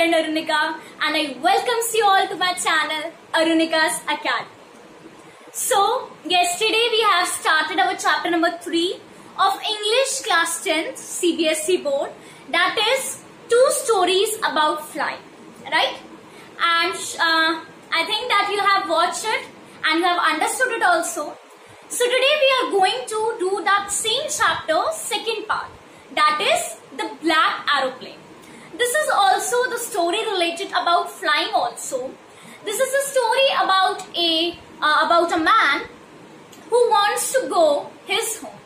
friend Arunika and I welcome you all to my channel ARUNIKA'S Academy. So yesterday we have started our chapter number 3 of English class 10th CBSE board, that is 2 stories about flying, right? And I think that you have watched it and you have understood it also. So today we are going to do that same chapter second part, that is the black aeroplane. This is also the story related about flying also. This is a story about a man who wants to go his home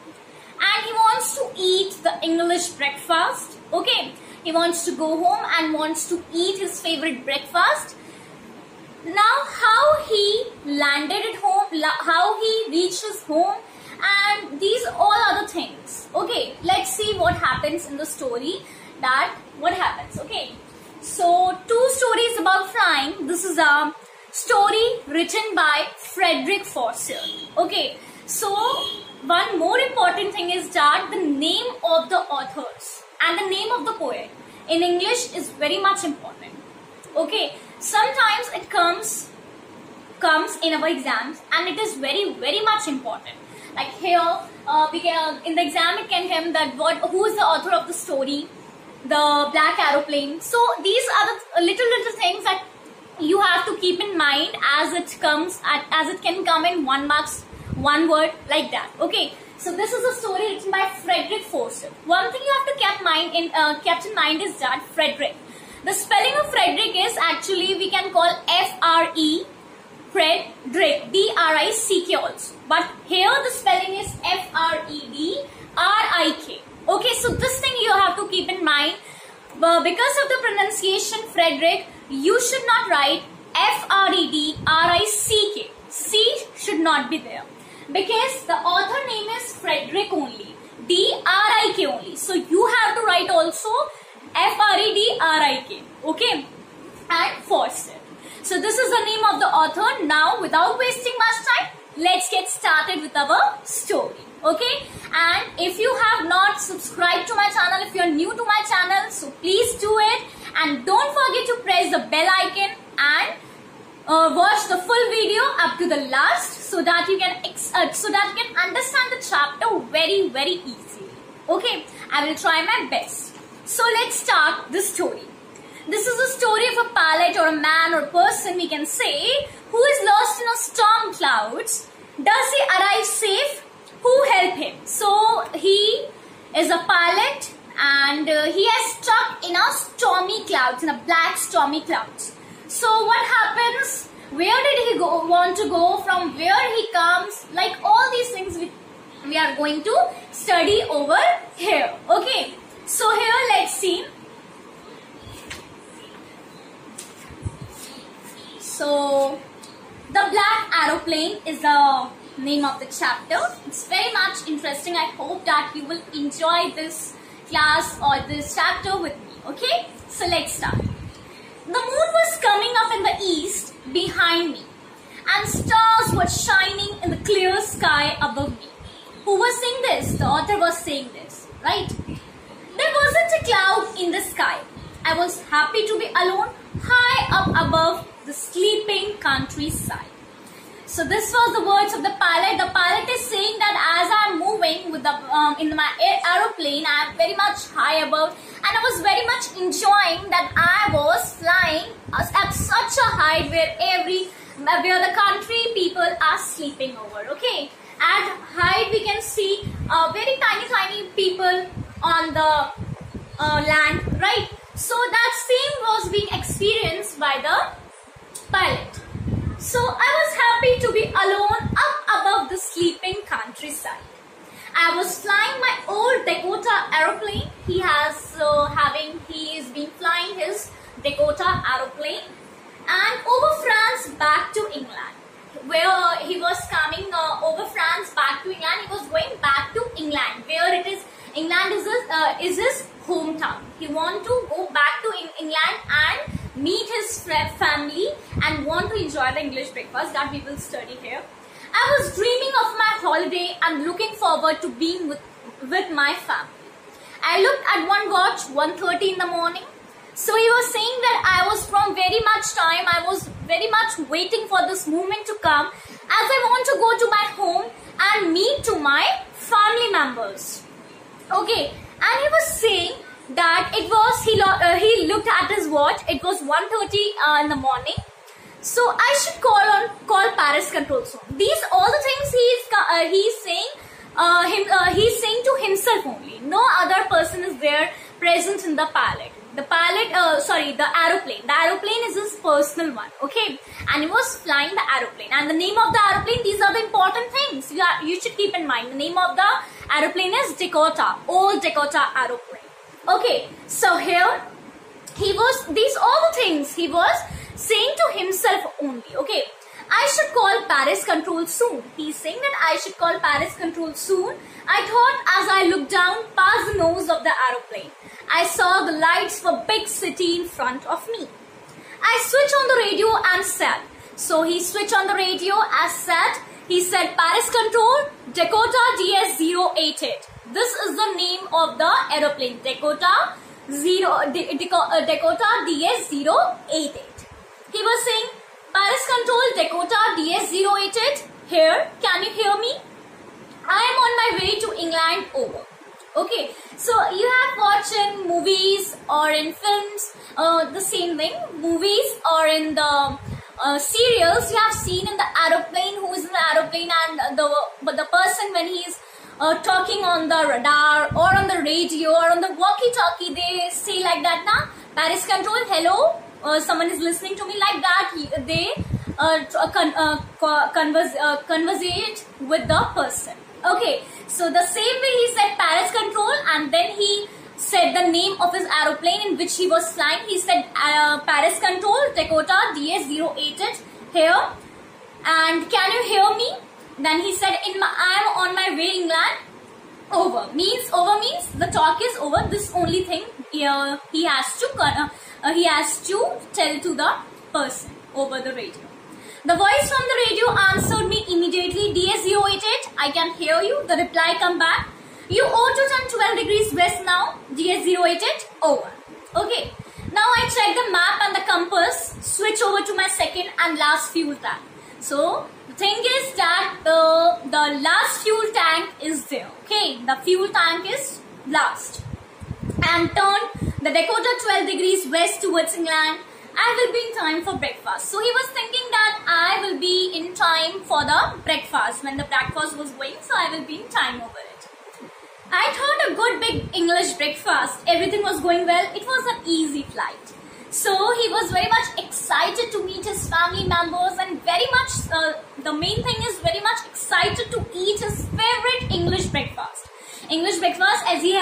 and he wants to eat the English breakfast. Okay, he wants to go home and wants to eat his favorite breakfast. Now how he landed at home, how he reached his home, and these all other things. Okay, let's see what happens in the story. What happens. Okay, so 2 stories about flying. This is a story written by Fredrik Forsyth. Okay, so one more important thing is that the name of the authors and the name of the poet in English is very much important. Okay, sometimes it comes in our exams and it is very much important. Like here, we can in the exam it can come that who is the author of the story, the black aeroplane. So these are the little things that you have to keep in mind as it can come in 1 marks, 1 word, like that. Okay, so this is a story written by Fredrik Forsyth. One thing you have to kept in mind is that Fredrik, the spelling of Fredrik is actually we can call Fredrik, D-R-I-C-K also, but here the spelling is F-R-E-D-R-I-K. Okay, so this thing you have to keep in mind. Because of the pronunciation Fredrik, you should not write F-R-E-D-R-I-C-K. C should not be there because the author name is Fredrik only, D-R-I-K only. So you have to write also F-R-E-D-R-I-K. Okay, and Forsyth. So this is the name of the author. Now without wasting much time, let's get started with our story. Okay, and if you have not subscribed to my channel, if you are new to my channel, so please do it, and don't forget to press the bell icon and watch the full video up to the last so that you can understand the chapter very easily. Okay, I will try my best. So let's start the story. This is a story of a pilot or a man or a person, we can say, who is lost in a storm clouds. Does he arrive safe? Who help him? So he is a pilot and he has stuck in a stormy clouds, in a black stormy clouds. So what happens? Where did he want to go? From where he comes? Like all these things we are going to study over here. Okay. So here let's see. So the black aeroplane is the name of the chapter. It's very much interesting. I hope that you will enjoy this class or this chapter with me. Okay, so let's start. The moon was coming up in the east behind me and stars were shining in the clear sky above me. Who was saying this? The author was saying this, right? There wasn't a cloud in the sky. I was happy to be alone high up above the sleeping countryside. So this was the words of the pilot. The pilot is saying that as I am moving with in my aeroplane, I am very much high above, and I was very much enjoying that I was flying at such a height where the country people are sleeping over. Okay, at height we can see very tiny people on the land, right? So that scene was being experienced by the pilot. So I was happy to be alone up above the sleeping countryside. I was flying my old Dakota aeroplane. He is been flying his Dakota aeroplane, and over France back to England. Where he was coming over France back to England, he was going back to England, where it is England is his hometown. He want to go back to England and meet his family and want to enjoy the English breakfast that we will study here. I was dreaming of my holiday and looking forward to being with my family. I looked at one watch, 1:30 in the morning. So he was saying that I was from very much time, I was very much waiting for this moment to come, as I want to go to my home and meet to my family members. Okay, and he was saying that it was, he looked at his watch, it was 1:30 in the morning. So I should call Paris control soon. These all the things he's saying to himself only. No other person is there present in the pilot. The aeroplane. The aeroplane is his personal one, okay? And he was flying the aeroplane. And the name of the aeroplane, these are the important things. You should keep in mind. The name of the aeroplane is Dakota. Old Dakota aeroplane. Okay, so here, these all the things he was saying to himself only, okay? I should call Paris control soon. He's saying that I should call Paris control soon. I thought as I looked down past the nose of the aeroplane, I saw the lights of a big city in front of me. I switched on the radio and said, so he switched on the radio as said, he said Paris control, Dakota DS-088. This is the name of the aeroplane, Dakota DS-088. He was saying, Paris control, Dakota DS-088. Here, can you hear me? I am on my way to England over. Okay, so you have watched in movies or in films, the same thing. Movies or in the serials, you have seen in the aeroplane, who is in the aeroplane, and the person when he is talking on the radar or on the radio or on the walkie-talkie, they say like that, na, Paris control, hello. Someone is listening to me like that. They conversate with the person. Okay, so the same way he said Paris control, and then he said the name of his aeroplane in which he was flying. He said Paris control, Dakota DS-088 here, and can you hear me? Then he said I am on my way England over. Means the talk is over. This only thing he has to tell to the person over the radio. The voice from the radio answered me immediately, DS-088, I can hear you. The reply come back, you ought to turn 12 degrees west now, DS-088, over. Okay, now I check the map and the compass, switch over to my second and last fuel tank. So, the thing is that the last fuel tank is there, okay, the fuel tank is last. And turn the Dakota 12 degrees west towards England. I will be in time for breakfast. So he was thinking that I will be in time for the breakfast when the breakfast was going, so I will be in time over it. I thought a good big English breakfast. Everything was going well. It was an easy flight. So he was very much excited to meet his family members, and very much, the main thing is very much excited to eat his favorite English breakfast. English breakfast, as he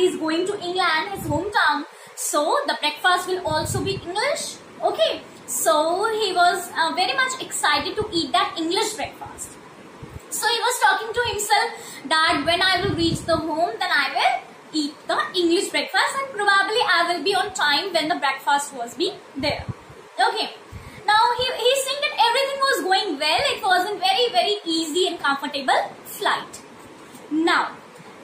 is going to England, his hometown, so the breakfast will also be English. Okay, so he was very much excited to eat that English breakfast. So he was talking to himself that when I will reach the home, then I will eat the English breakfast, and probably I will be on time when the breakfast was be there. Okay, now he's saying that everything was going well. It was a very, very easy and comfortable flight. Now,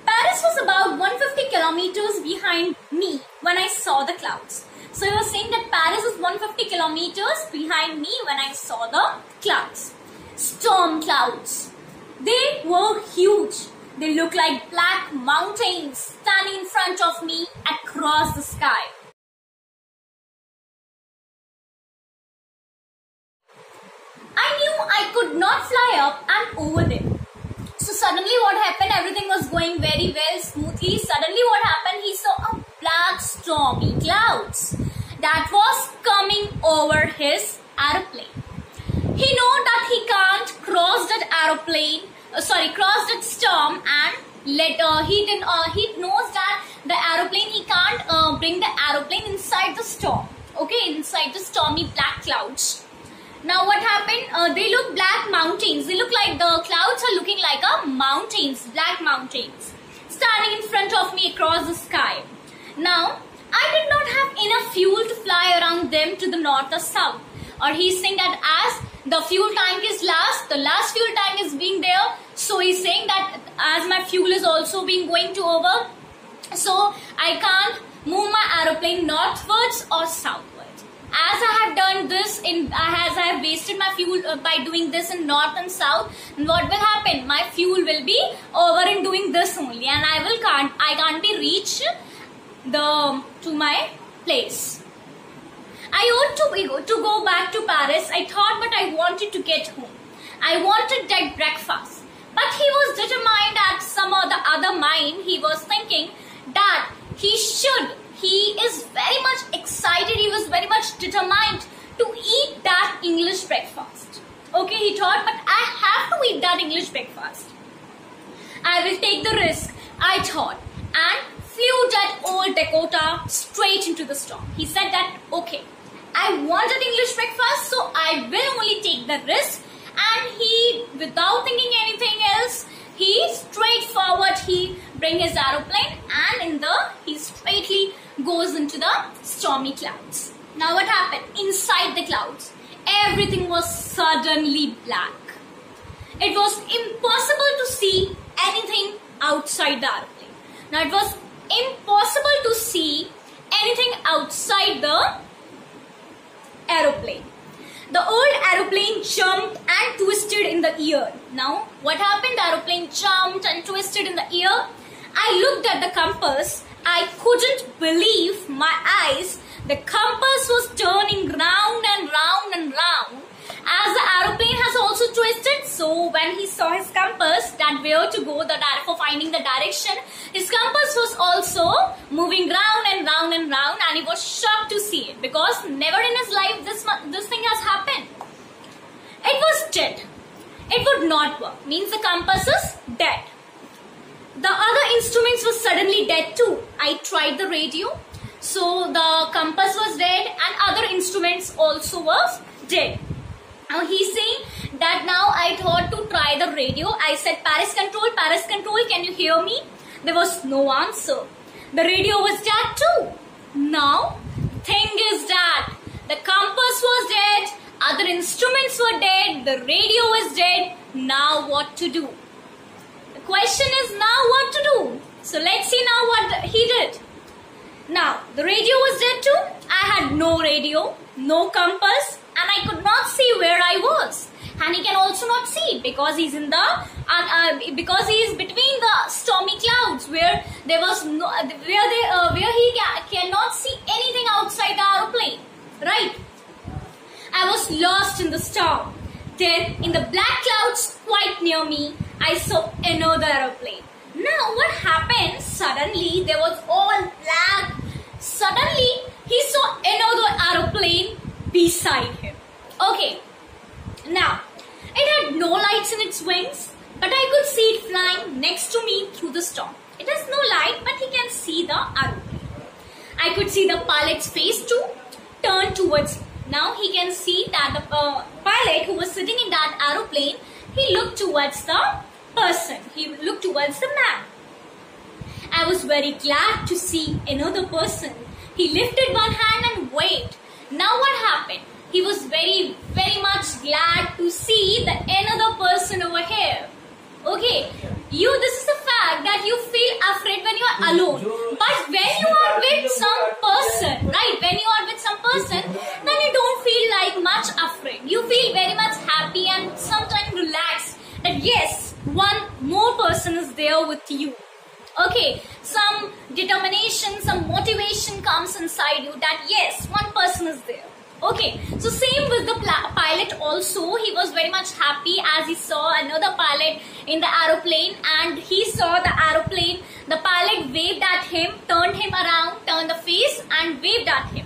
Paris was about 150 kilometers behind me when I saw the clouds. So he was saying that Paris is 150 kilometers behind me when I saw the clouds. Storm clouds. They were huge. They looked like black mountains standing in front of me across the sky. I knew I could not fly up and over them. So suddenly what happened, everything was going very well, smoothly. Suddenly what happened, he saw a black stormy clouds that was coming over his aeroplane. He know that he can't cross that cross that storm, and he knows that the aeroplane, he can't bring the aeroplane inside the storm. Okay, inside the stormy black clouds. Now what happened? They look black mountains. They look like the clouds are looking like mountains, black mountains, standing in front of me across the sky. Now I did not have enough fuel to fly around them to the north or south. Or he's saying that as the fuel tank is last, the last fuel tank is being there. So he's saying that as my fuel is also being going to over, so I can't move my aeroplane northwards or southwards. As I have done this as I have wasted my fuel by doing this in north and south, what will happen? My fuel will be over in doing this only, and I can't be reached to my place. I ought to go back to Paris, I thought, but I wanted to get home. I wanted that breakfast. But he was determined at some or the other mind. He was thinking that he is very much excited. He was very much determined to eat that English breakfast. Okay, he thought, but I have to eat that English breakfast. I will take the risk, I thought, and flew that old Dakota straight into the storm. He said that, okay, I wanted English breakfast, so I will only take the risk. And he, without thinking anything else, he bring his aeroplane, and he straightly goes into the stormy clouds. Now what happened? Inside the clouds, everything was suddenly black. It was impossible to see anything outside the aeroplane. Now it was impossible to see anything outside the aeroplane. The old aeroplane jumped and twisted in the air. Now, what happened? The aeroplane jumped and twisted in the air. I looked at the compass. I couldn't believe my eyes. The compass was turning round and round and round. As the aeroplane has also twisted, so when he saw his compass, that where to go, for finding the direction, his compass was also moving round and round and round, and he was shocked to see it, because never in his life this thing has happened. It was dead. It would not work. Means the compass is dead. The other instruments were suddenly dead too. I tried the radio, so the compass was dead, and other instruments also was dead. Now he's saying that now I thought to try the radio. I said, Paris control, can you hear me? There was no answer. The radio was dead too. Now, thing is that the compass was dead, other instruments were dead, the radio is dead. Now what to do? The question is now what to do. So let's see now what he did. Now, the radio was dead too. I had no radio, no compass, and I could not see where I was. And he can also not see because he's in because he is between the stormy clouds where there was no where he cannot see anything outside the aeroplane. Right? I was lost in the storm. Then, in the black clouds quite near me, I saw another aeroplane. Now, what happened? Suddenly, there was all black. Suddenly, he saw another aeroplane beside him. Okay, now, it had no lights in its wings, but I could see it flying next to me through the storm. It has no light, but he can see the aeroplane. I could see the pilot's face too, turned towards me. Now, he can see that the pilot who was sitting in that aeroplane, he looked towards the person. He looked towards the man. I was very glad to see another person. He lifted one hand and waved. Now what happened? He was very, very much glad to see the another person over here. Okay, this is the fact that you feel afraid when you are alone. But when you are with some person, right? When you are with some person, then you don't feel like much afraid. You feel very much happy and sometimes relaxed that yes, one more person is there with you. Okay, some determination, some motivation comes inside you that yes, one person is there. Okay, so same with the pilot also. He was very much happy as he saw another pilot in the aeroplane, and he saw the aeroplane. The pilot waved at him, turned him around, turned the face and waved at him.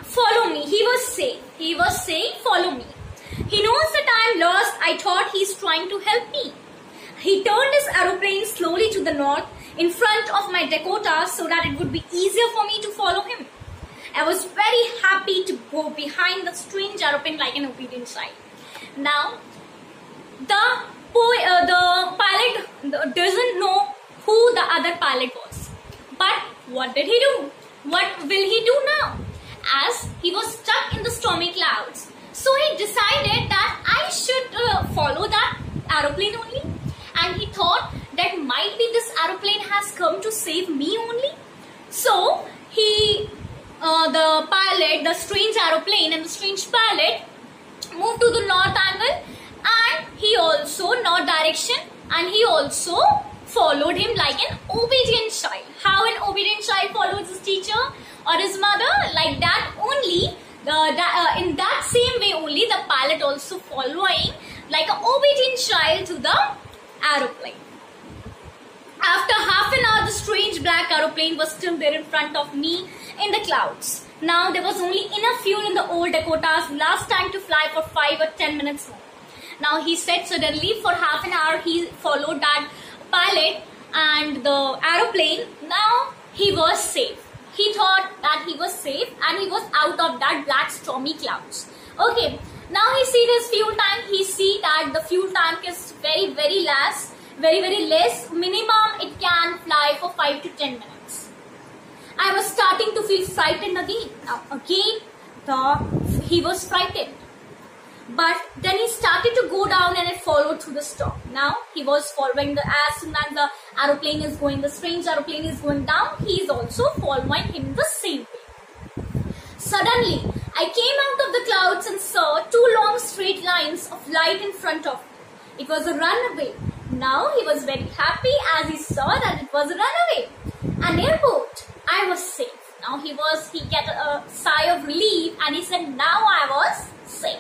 Follow me, he was saying, follow me. He knows that I am lost. I thought he's trying to help me. He turned his aeroplane slowly to the north in front of my Dakota so that it would be easier for me to follow him. I was very happy to go behind the strange aeroplane like an obedient child. Now, the pilot doesn't know who the other pilot was. But what did he do? What will he do now? As he was stuck in the stormy clouds. So he decided that I should follow that aeroplane only. And he thought that might be this aeroplane has come to save me only. So the pilot, the strange aeroplane and the strange pilot moved to the north angle, and he also north direction, and he also followed him like an obedient child. How an obedient child follows his teacher or his mother? Like that only. In that same way only, the pilot also following like an obedient child to the aeroplane. After half an hour, the strange black aeroplane was still there in front of me in the clouds. Now there was only enough fuel in the old Dakota's last tank to fly for 5 or 10 minutes more. Now he said suddenly for half an hour he followed that pilot and the aeroplane. Now he was safe. He thought that he was safe and he was out of that black stormy clouds. Okay, now he see his fuel tank. He see that the fuel tank is very less. Very less. Minimum it can fly for 5 to 10 minutes. I was starting to feel frightened again. Now again he was frightened. But then he started to go down and it followed through the storm. Now he was following as soon as the aeroplane is going, the strange aeroplane is going down, he is also following him the same way. Suddenly, I came out of the clouds and saw 2 long straight lines of light in front of me. It was a runaway. Now he was very happy as he saw that it was a runaway. An airboat. I was safe. Now he get a sigh of relief and he said, now I was safe.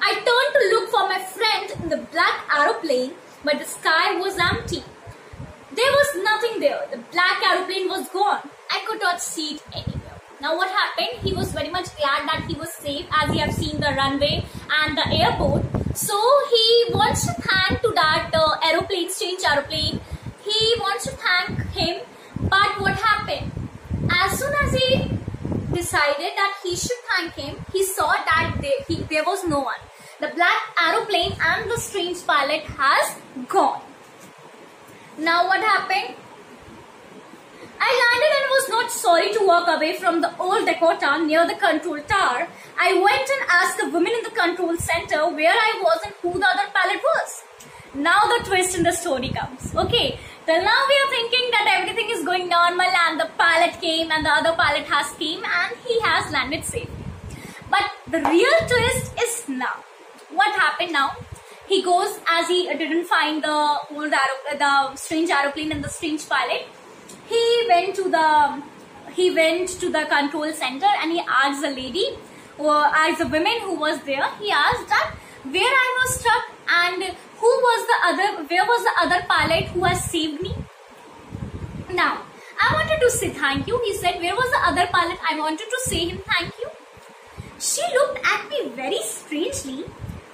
I turned to look for my friend in the black aeroplane, but the sky was empty. There was nothing there. The black aeroplane was gone. I could not see it anywhere. Now what happened? He was very much glad that he was safe as he have seen the runway and the airport. So he wants to thank to that aeroplane, strange aeroplane. He wants to thank him. But what happened? As soon as he decided that he should thank him, he saw that there was no one. The black aeroplane and the strange pilot has gone. Now what happened? I landed and was not sorry to walk away from the old Dakota near the control tower. I went and asked the woman in the control center where I was and who the other pilot was. Now the twist in the story comes. Okay, till now we are thinking that everything is going normal and the pilot came and the other pilot has came and he has landed safely. But the real twist is now. What happened now? He goes, as he didn't find the strange aeroplane and the strange pilot. He went to the control center and he asked the lady, or asked the woman who was there. He asked that where I was stuck and where was the other pilot who has saved me. Now I wanted to say thank you. He said, where was the other pilot? I wanted to say him thank you. She looked at me very strangely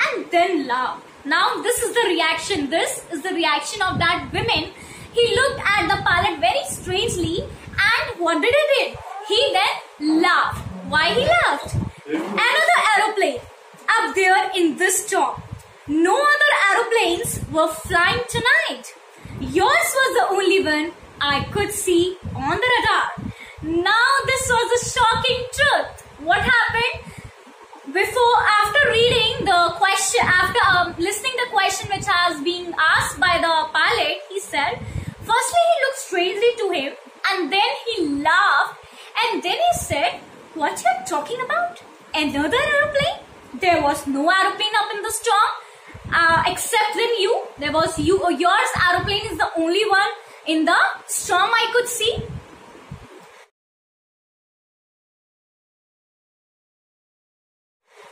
and then laughed. Now this is the reaction. This is the reaction of that woman. He looked at the pilot very strangely and what did he do? He then laughed. Why he laughed? Another aeroplane up there in this storm. No other aeroplanes were flying tonight. Yours was the only one I could see on the radar. Now this was a shocking truth. What happened? After reading the question, after listening the question which has been asked by the pilot, he said, firstly he looked strangely to him and then he laughed and then he said, what you are talking about? Another aeroplane? There was no aeroplane up in the storm except then you. There was you, or yours aeroplane is the only one in the storm I could see.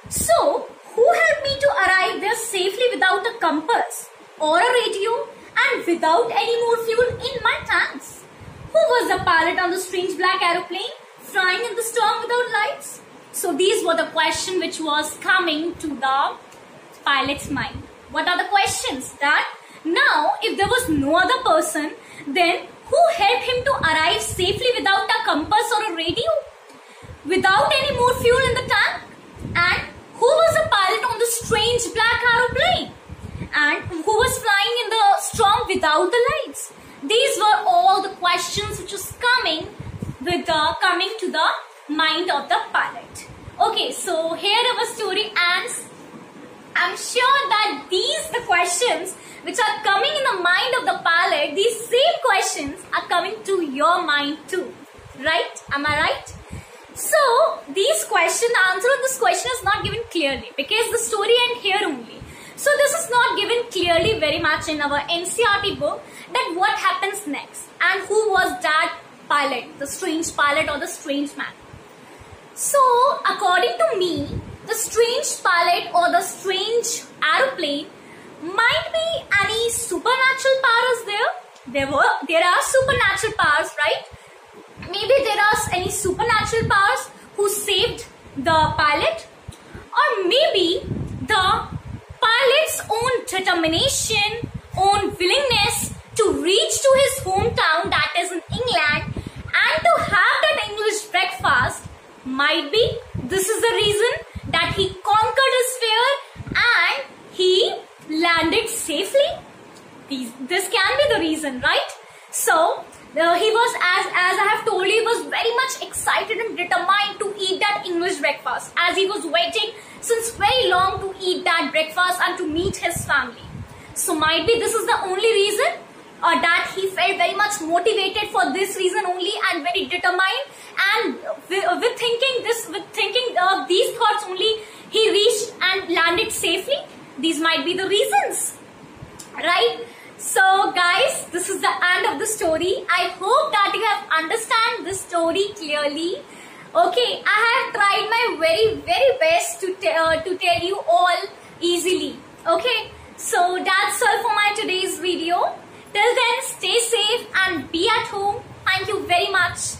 So, who helped me to arrive there safely without a compass or a radio and without any more fuel in my tanks? Who was the pilot on the strange black aeroplane flying in the storm without lights? So these were the questions which was coming to the pilot's mind. What are the questions? That now if there was no other person, then who helped him to arrive safely without a compass or a radio? Without any more fuel in the tank? And who was the pilot on the strange black aeroplane? And who was flying in the storm without the lights? These were all the questions which was coming to the mind of the pilot. Okay, so here our story ends. I'm sure that the questions which are coming in the mind of the pilot, these same questions are coming to your mind too. Right? Am I right? So answer of this question is not given clearly because the story ends here only. So this is not given clearly very much in our NCERT book that what happens next and who was that pilot, the strange pilot or the strange man. So according to me, the strange pilot or the strange aeroplane might be any supernatural powers there. There are supernatural powers, right? Maybe there are any supernatural powers who saved the pilot, or maybe the pilot's own determination, own willingness to reach to his hometown, that is in England, and to have that English breakfast. Might be this is the reason that he conquered his fear and he landed safely. This can be the reason, right? So he was, as I have told you, he was very much excited and determined to eat that English breakfast, as he was waiting since very long to eat that breakfast and to meet his family. So might be this is the only reason, or that he felt very much motivated for this reason only and very determined, and with thinking these thoughts only, he reached and landed safely. These might be the reasons, right? So guys, this is the end of the story. I hope that you have understand this story clearly. Okay, I have tried my very best to tell you all easily. Okay, so that's all for my today's video. Till then, stay safe and be at home. Thank you very much.